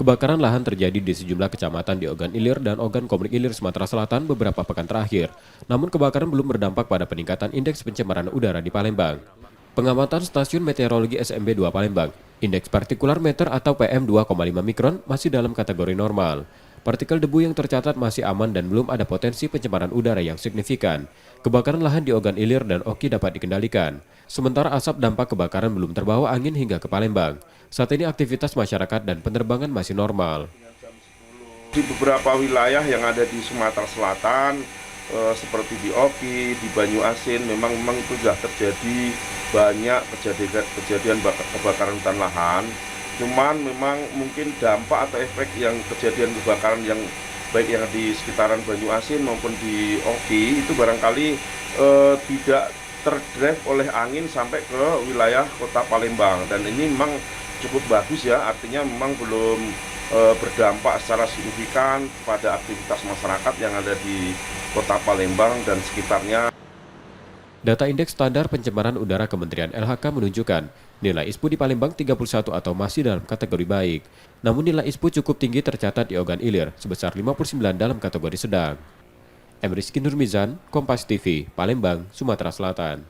Kebakaran lahan terjadi di sejumlah kecamatan di Ogan Ilir dan Ogan Komering Ilir, Sumatera Selatan beberapa pekan terakhir. Namun kebakaran belum berdampak pada peningkatan indeks pencemaran udara di Palembang. Pengamatan Stasiun Meteorologi SMB 2 Palembang, indeks partikular meter atau PM 2,5 mikron masih dalam kategori normal. Partikel debu yang tercatat masih aman dan belum ada potensi pencemaran udara yang signifikan. Kebakaran lahan di Ogan Ilir dan Oki dapat dikendalikan. Sementara asap dampak kebakaran belum terbawa angin hingga ke Palembang. Saat ini aktivitas masyarakat dan penerbangan masih normal. Di beberapa wilayah yang ada di Sumatera Selatan, seperti di Oki, di Banyuasin, memang itu sudah terjadi banyak kejadian kebakaran hutan lahan. Cuman memang mungkin dampak atau efek yang kejadian kebakaran yang baik yang di sekitaran Banyuasin maupun di Oki itu barangkali tidak terdrive oleh angin sampai ke wilayah kota Palembang, dan ini memang cukup bagus ya, artinya memang belum berdampak secara signifikan pada aktivitas masyarakat yang ada di kota Palembang dan sekitarnya. Data indeks standar pencemaran udara Kementerian LHK menunjukkan nilai ISPU di Palembang 31 atau masih dalam kategori baik. Namun nilai ISPU cukup tinggi tercatat di Ogan Ilir sebesar 59 dalam kategori sedang. M. Rizky Nurmizan, Kompas TV, Palembang, Sumatera Selatan.